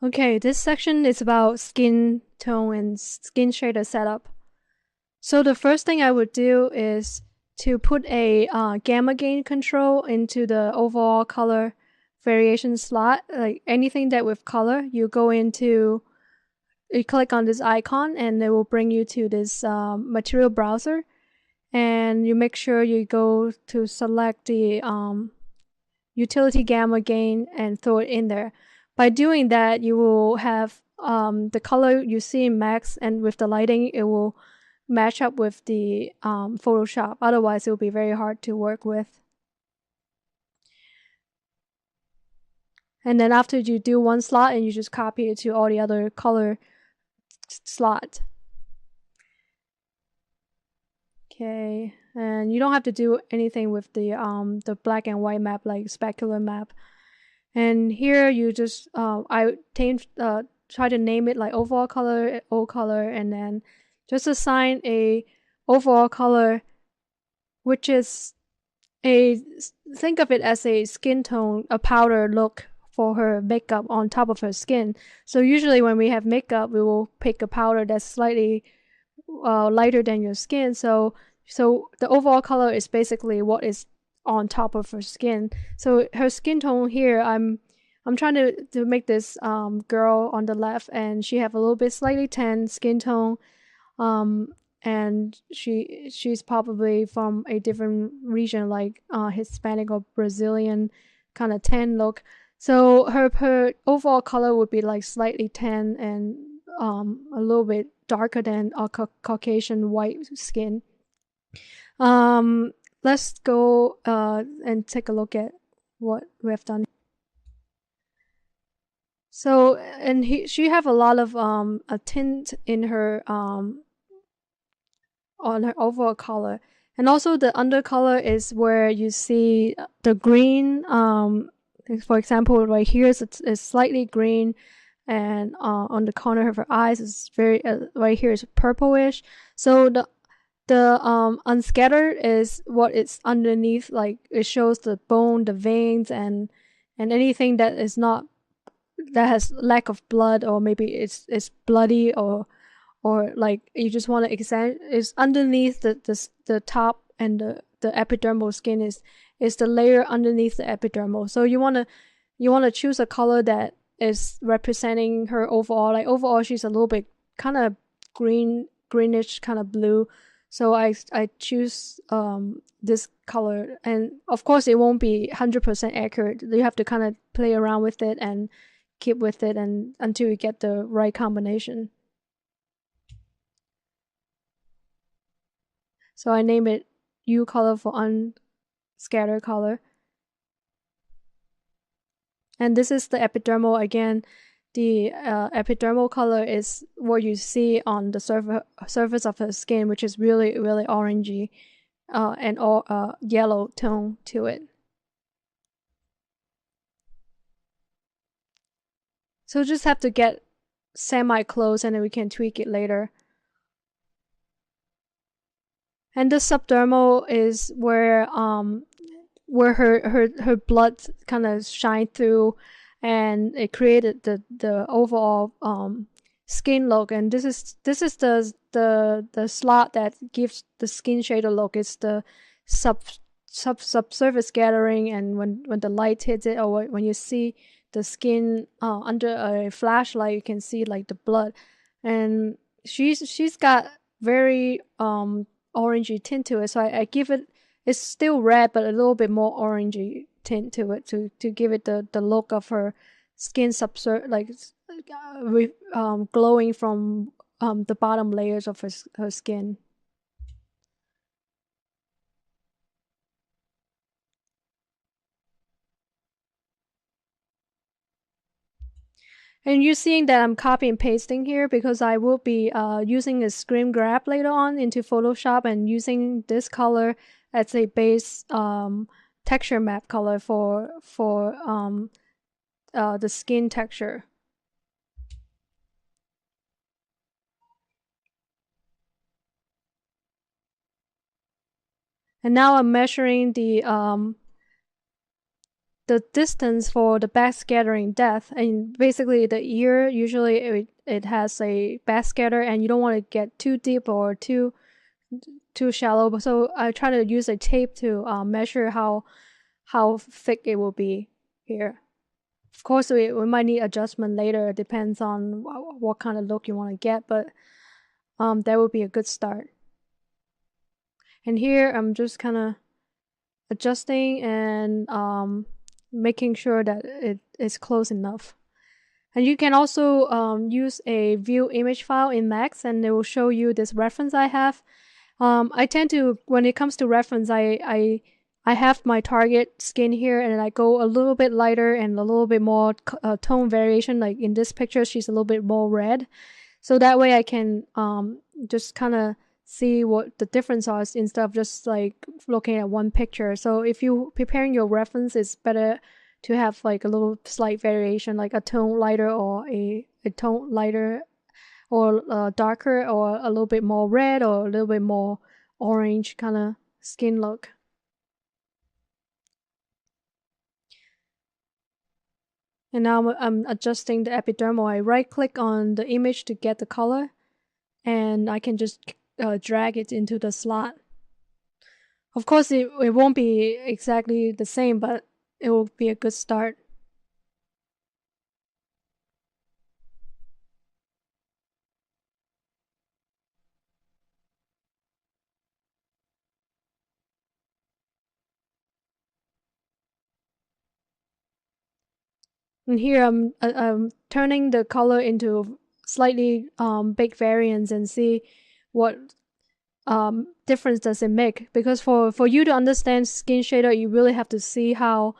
Okay, this section is about skin tone and skin shader setup. So the first thing I would do is to put a gamma gain control into the overall color variation slot. Like anything that with color, you go into, you click on this icon and it will bring you to this material browser, and you make sure you go to select the utility gamma gain and throw it in there. By doing that, you will have the color you see in Max, and with the lighting, it will match up with the Photoshop. Otherwise, it will be very hard to work with. And then after you do one slot, and you just copy it to all the other color slot. Okay, and you don't have to do anything with the black and white map like specular map. And here you just I try to name it like overall color, O color, and then just assign a overall color, which is a, think of it as a skin tone, a powder look for her makeup on top of her skin. So usually when we have makeup, we will pick a powder that's slightly lighter than your skin. So the overall color is basically what is on top of her skin. So her skin tone here, I'm trying to make this girl on the left, and she have a little bit slightly tan skin tone. And she's probably from a different region, like Hispanic or Brazilian kind of tan look. So her overall color would be like slightly tan and a little bit darker than a Caucasian white skin. Um, let's go and take a look at what we have done. So, and she have a lot of a tint in her on her overall color, and also the undercolor is where you see the green. For example, right here is slightly green, and on the corner of her eyes is very right here is purplish. So the unscattered is what is underneath, like it shows the bone, the veins, and anything that is not, that has lack of blood, or maybe it's bloody, or like you just want to examine is underneath the top, and the epidermal skin is the layer underneath the epidermal. So you want to choose a color that is representing her overall. Like overall, she's a little bit kind of greenish, kind of blue. So I choose this color, and of course it won't be 100% accurate. You have to kind of play around with it and keep with it and until you get the right combination. So I name it U color for unscattered color. And this is the epidermal again. The epidermal color is what you see on the surface of her skin, which is really, really orangey and all yellow tone to it. So just have to get semi-close, and then we can tweak it later. And the subdermal is where her blood kind of shine through, and it created the overall skin look. And this is the slot that gives the skin shader look. It's the subsurface gathering, and when the light hits it, or when you see the skin under a flashlight, you can see like the blood. And she's got very orangey tint to it, so I give it, it's still red, but a little bit more orangey tint to it to give it the look of her skin like glowing from the bottom layers of her skin. And you're seeing that I'm copy and pasting here because I will be using a screen grab later on into Photoshop, and using this color as a base texture map color for the skin texture. And now I'm measuring the the distance for the backscattering depth. And basically the ear, usually it has a backscatter, and you don't want to get too deep or too shallow. So I try to use a tape to measure how thick it will be here. Of course, we might need adjustment later. It depends on what kind of look you want to get, but that would be a good start. And here I'm just kind of adjusting and making sure that it is close enough. And you can also use a view image file in Max, and it will show you this reference I have. I tend to, when it comes to reference, I have my target skin here, and I go a little bit lighter and a little bit more tone variation. Like in this picture, she's a little bit more red. So that way I can just kind of see what the difference is instead of just like looking at one picture. So if you preparing your reference, it's better to have like a little slight variation, like a tone lighter or a tone lighter or darker, or a little bit more red or a little bit more orange kind of skin look. And now I'm adjusting the epidermal. I right click on the image to get the color, and I can just drag it into the slot. Of course, it won't be exactly the same, but it will be a good start. And here I'm turning the color into slightly big variance and see what difference does it make. Because for you to understand skin shader, you really have to see how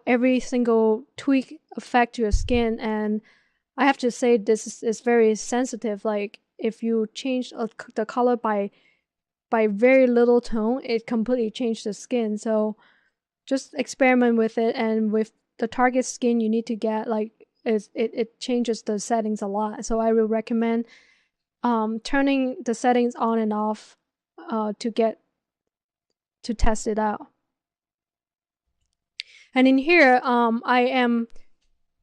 every single tweak affect your skin. And I have to say this is very sensitive. Like if you change the color by very little tone, it completely changed the skin. So just experiment with it, and with the target skin you need to get, like it changes the settings a lot. So I will recommend turning the settings on and off to test it out. And in here I am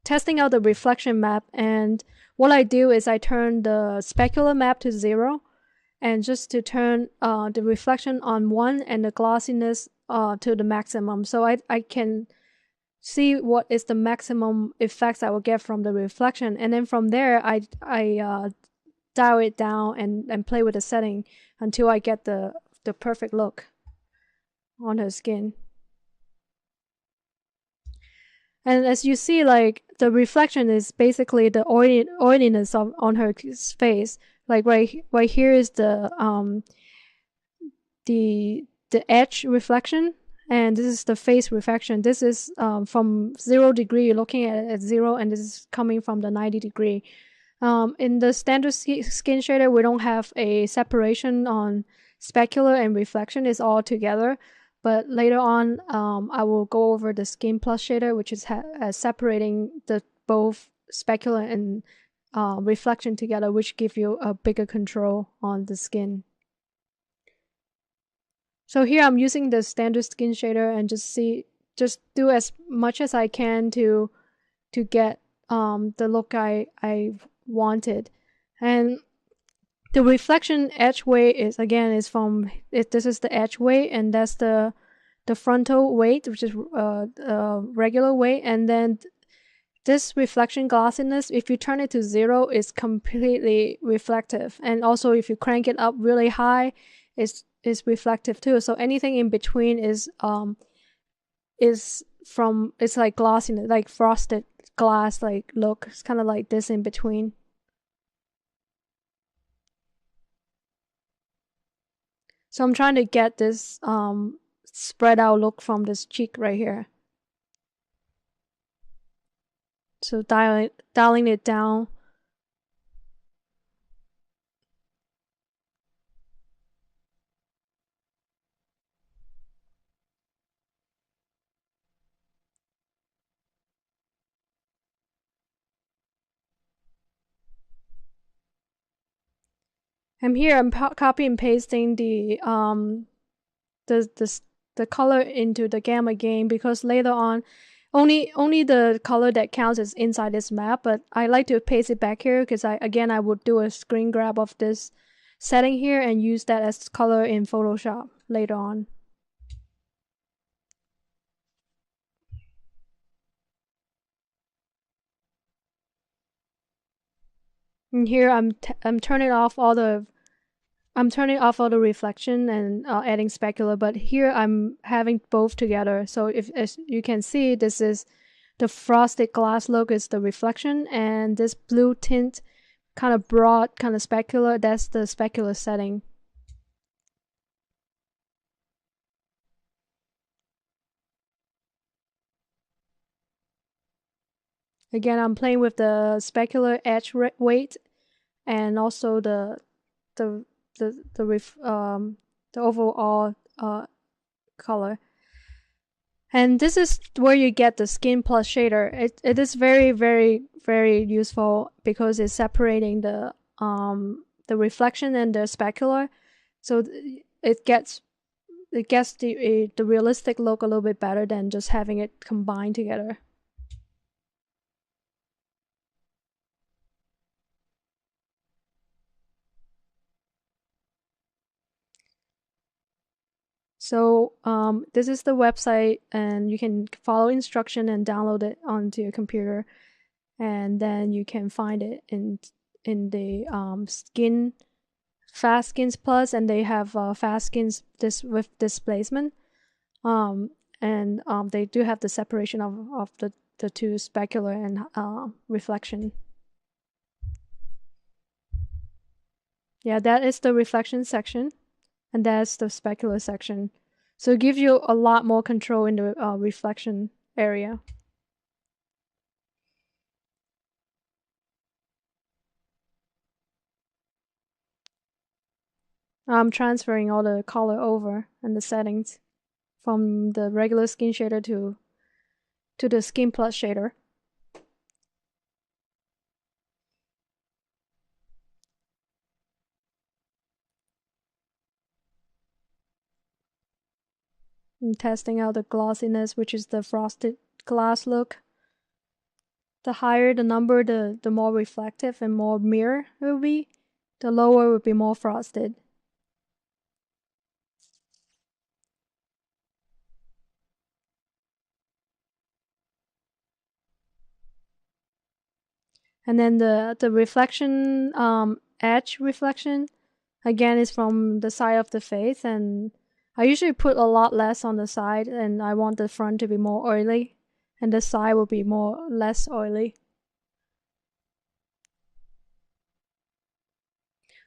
testing out the reflection map, and what I do is I turn the specular map to 0, and just to turn the reflection on 1 and the glossiness to the maximum, so I can see what is the maximum effects I will get from the reflection. And then from there I dial it down and play with the setting until I get the perfect look on her skin. And as you see, like the reflection is basically the oiliness on her face. Like right here is the edge reflection, and this is the face reflection. This is from 0 degree, looking at 0, and this is coming from the 90 degree. In the standard skin shader, we don't have a separation on specular and reflection. It's all together. But later on, I will go over the Skin Plus shader, which is separating the both specular and reflection together, which give you a bigger control on the skin. So here I'm using the standard skin shader and just do as much as I can to get the look I wanted. And the reflection edge weight is from this is the edge weight, and that's the frontal weight, which is regular weight. And then this reflection glossiness, if you turn it to 0, is completely reflective. And also if you crank it up really high, is reflective too. So anything in between is it's like glossiness, like frosted glass like look. It's kind of like this in between. So I'm trying to get this spread out look from this cheek right here. So dialing it down. And here I'm copy and pasting the color into the gamma gain, because later on only the color that counts is inside this map, but I like to paste it back here because I would do a screen grab of this setting here and use that as color in Photoshop later on. And here I'm turning off all the reflection and adding specular, but here I'm having both together. So if, as you can see, this is the frosted glass look is the reflection, and this blue tint, kind of broad, kind of specular, that's the specular setting. Again, I'm playing with the specular edge weight and also the overall color. And this is where you get the skin plus shader. It is very, very, very useful because it's separating the reflection and the specular, so it gets the realistic look a little bit better than just having it combined together. So this is the website, and you can follow instruction and download it onto your computer, and then you can find it in the skin fast skins plus, and they have fast skins with displacement, and they do have the separation of the two specular and reflection. Yeah, that is the reflection section, and that's the specular section. So it gives you a lot more control in the reflection area. I'm transferring all the color over and the settings from the regular skin shader to the skin plus shader. I'm testing out the glossiness, which is the frosted glass look. The higher the number, the more reflective and more mirror it will be. The lower will be more frosted. And then the reflection, edge reflection, again, is from the side of the face, and I usually put a lot less on the side, and I want the front to be more oily, and the side will be less oily.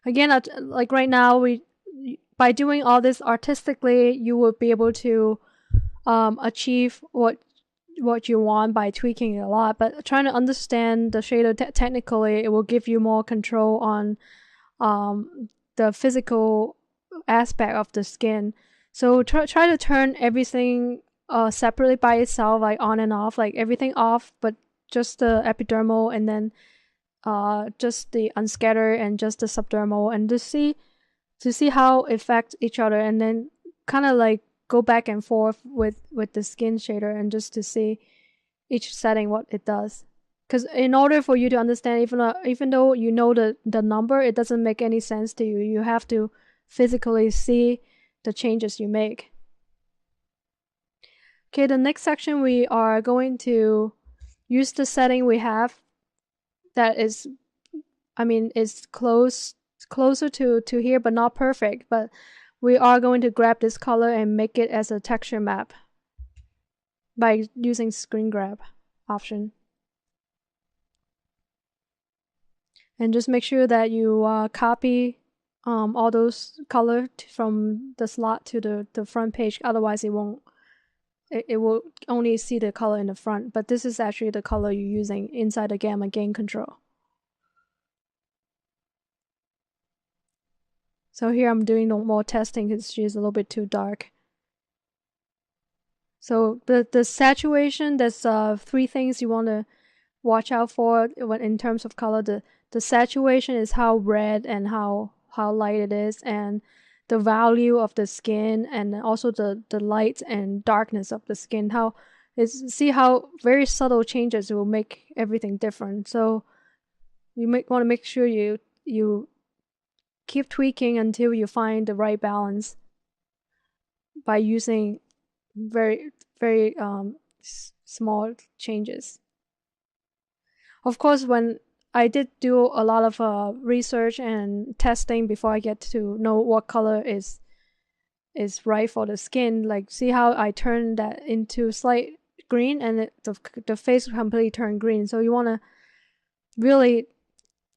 Again, like right now, by doing all this artistically, you will be able to achieve what you want by tweaking it a lot. But trying to understand the shader technically, it will give you more control on the physical aspect of the skin. So try to turn everything separately by itself, like on and off, like everything off, but just the epidermal, and then just the unscattered and just the subdermal, and to see how it affects each other, and then kind of like go back and forth with the skin shader, and just to see each setting what it does. Because in order for you to understand, even though you know the number, it doesn't make any sense to you. You have to physically see the changes you make. Okay, the next section we are going to use the setting we have that is, is closer to here, but not perfect. But we are going to grab this color and make it as a texture map by using screen grab option. And just make sure that you copy all those color from the slot to the front page. Otherwise, it will only see the color in the front. But this is actually the color you're using inside the gamma gain control. So here I'm doing more testing because she's a little bit too dark. So the saturation, there's three things you want to watch out for in terms of color. The saturation is how red and how light it is, and the value of the skin, and also the light and darkness of the skin, how See how very subtle changes will make everything different. So you want to make sure you keep tweaking until you find the right balance by using very very small changes. Of course, when I did do a lot of research and testing before I get to know what color is right for the skin. Like, see how I turn that into slight green, and the face completely turned green. So you want to really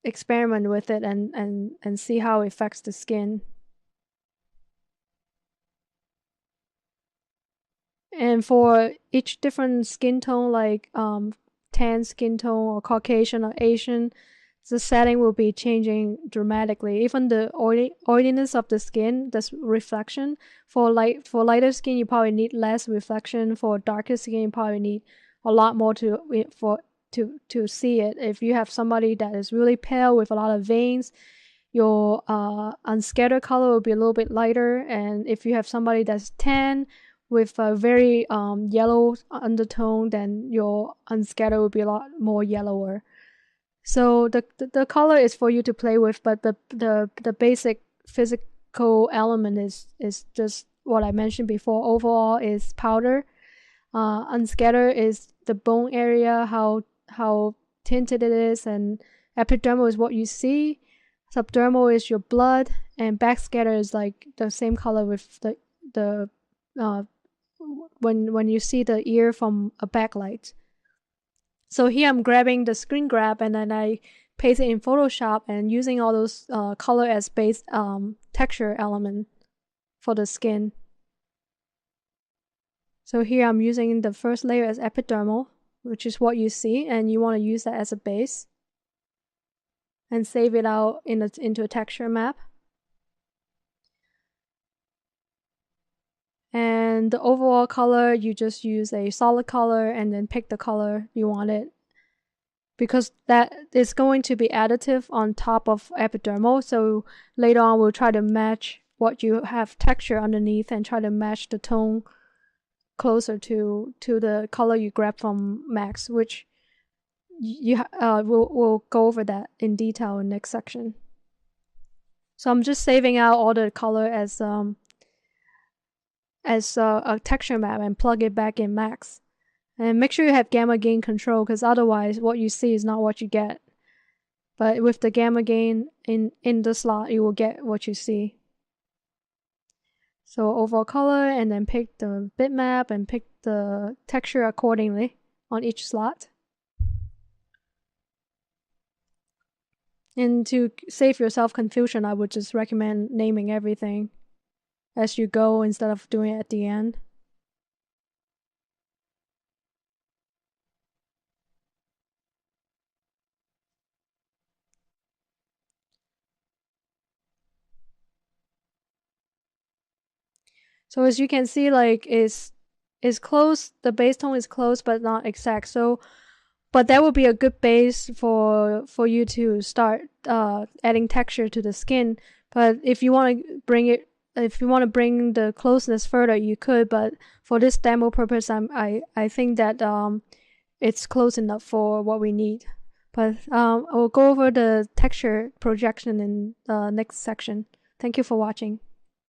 experiment with it and see how it affects the skin. And for each different skin tone, like tan skin tone or Caucasian or Asian, the setting will be changing dramatically. Even the oiliness of the skin, this reflection. For lighter skin, you probably need less reflection. For darker skin, you probably need a lot more to see it. If you have somebody that is really pale with a lot of veins, your unscattered color will be a little bit lighter. And if you have somebody that's tan with a very yellow undertone, then your unscattered will be a lot more yellower. So the color is for you to play with, but the basic physical element is just what I mentioned before. Overall is powder. Unscattered is the bone area, how tinted it is, and epidermal is what you see. Subdermal is your blood, and backscatter is like the same color with the when you see the ear from a backlight. So here I'm grabbing the screen grab, and then I paste it in Photoshop and using all those color as base texture element for the skin. So here I'm using the first layer as epidermal, which is what you see, and you want to use that as a base and save it out into a texture map. And the overall color, you just use a solid color and then pick the color you want it, because that is going to be additive on top of epidermal. So later on we'll try to match what you have texture underneath and try to match the tone closer to the color you grab from Max, which we'll go over that in detail in next section. So I'm just saving out all the color as a texture map and plug it back in Max. And make sure you have gamma gain control, because otherwise what you see is not what you get. But with the gamma gain in the slot, you will get what you see. So overall color, and then pick the bitmap and pick the texture accordingly on each slot. And to save yourself confusion, I would just recommend naming everything as you go instead of doing it at the end. So as you can see, like is close, the base tone is close but not exact. So but that would be a good base for you to start adding texture to the skin. But if you want to bring the closeness further, you could. But for this demo purpose, I think that it's close enough for what we need. But I'll go over the texture projection in the next section. Thank you for watching.